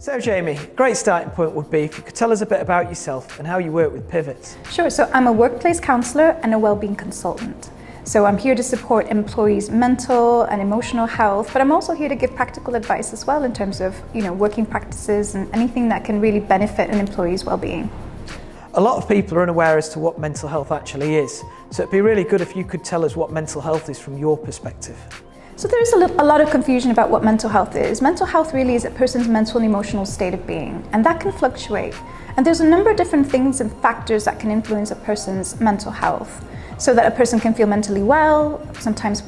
So Jaimie, great starting point would be if you could tell us a bit about yourself and how you work with pivots. Sure, so I'm a workplace counsellor and a wellbeing consultant. So I'm here to support employees' mental and emotional health, but I'm also here to give practical advice as well in terms of, working practices and anything that can really benefit an employee's well-being. A lot of people are unaware as to what mental health actually is, so it'd be really good if you could tell us what mental health is from your perspective. So there is a lot of confusion about what mental health is. Mental health really is a person's mental and emotional state of being, and that can fluctuate. And there's a number of different things and factors that can influence a person's mental health. So that a person can feel mentally well, sometimes a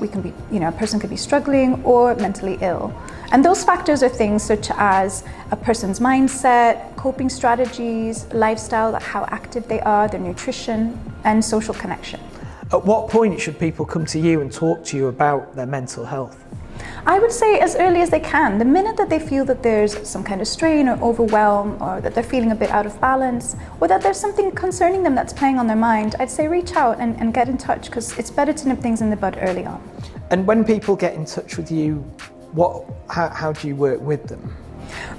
person could be struggling or mentally ill. And those factors are things such as a person's mindset, coping strategies, lifestyle, how active they are, their nutrition, and social connection. At what point should people come to you and talk to you about their mental health? I would say as early as they can. The minute that they feel that there's some kind of strain or overwhelm, or that they're feeling a bit out of balance, or that there's something concerning them that's playing on their mind, I'd say reach out and get in touch, because it's better to nip things in the bud early on. And when people get in touch with you, how do you work with them?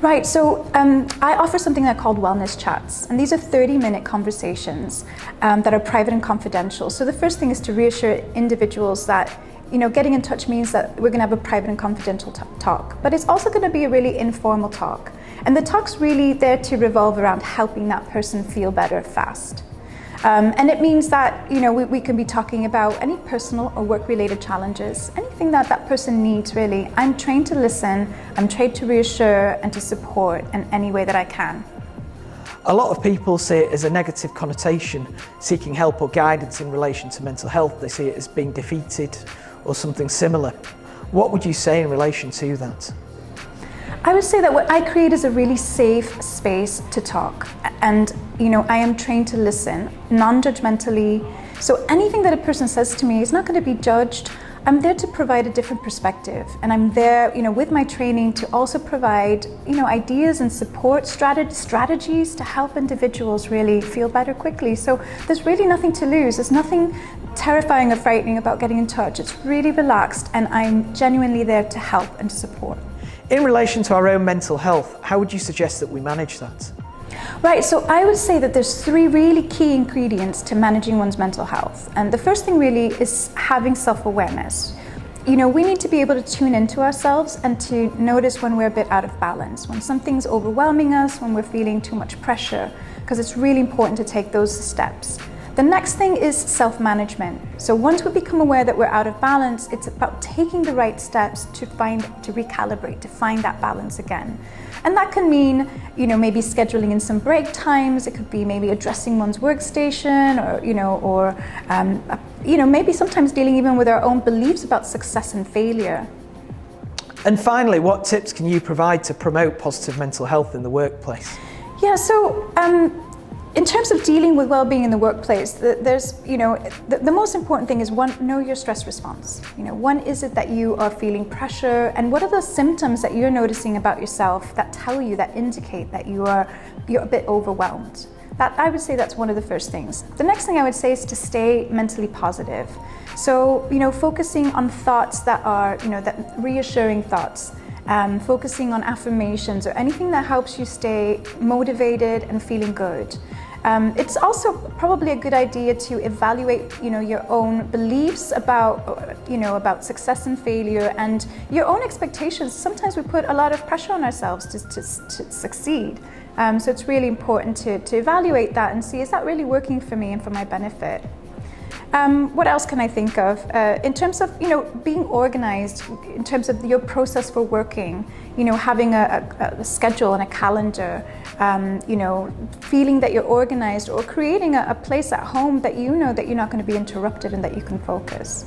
Right, so I offer something that I call wellness chats, and these are 30-minute conversations that are private and confidential. So the first thing is to reassure individuals that getting in touch means that we're going to have a private and confidential talk, but it's also going to be a really informal talk. And the talk's really there to revolve around helping that person feel better fast. And it means that we can be talking about any personal or work-related challenges, anything that that person needs really. I'm trained to listen, I'm trained to reassure and to support in any way that I can. A lot of people see it as a negative connotation, seeking help or guidance in relation to mental health. They see it as being defeated or something similar. What would you say in relation to that? I would say that what I create is a really safe space to talk. And, I am trained to listen, non-judgmentally. So anything that a person says to me is not going to be judged. I'm there to provide a different perspective. And I'm there, with my training to also provide, ideas and support strategies to help individuals really feel better quickly. So there's really nothing to lose. There's nothing terrifying or frightening about getting in touch. It's really relaxed, and I'm genuinely there to help and to support. In relation to our own mental health, how would you suggest that we manage that? Right, so I would say that there's 3 really key ingredients to managing one's mental health. And the first thing really is having self-awareness. We need to be able to tune into ourselves and to notice when we're a bit out of balance, when something's overwhelming us, when we're feeling too much pressure, because it's really important to take those steps. The next thing is self-management. So once we become aware that we're out of balance, it's about taking the right steps to recalibrate, to find that balance again. And that can mean, maybe scheduling in some break times. It could be maybe addressing one's workstation, or maybe sometimes dealing even with our own beliefs about success and failure. And finally, what tips can you provide to promote positive mental health in the workplace? Yeah, so in terms of dealing with well-being in the workplace, there's, the most important thing is, one, know your stress response. When is it that you are feeling pressure, and what are the symptoms that you're noticing about yourself that indicate that you're a bit overwhelmed? That, I would say, that's one of the first things. The next thing I would say is to stay mentally positive. So, focusing on thoughts that are, that reassuring thoughts. Focusing on affirmations or anything that helps you stay motivated and feeling good. It's also probably a good idea to evaluate, your own beliefs about success and failure and your own expectations. Sometimes we put a lot of pressure on ourselves to succeed. So it's really important to evaluate that and see, is that really working for me and for my benefit? What else can I think of? In terms of, being organized, in terms of your process for working, having a schedule and a calendar, feeling that you're organized, or creating a place at home that that you're not going to be interrupted and that you can focus.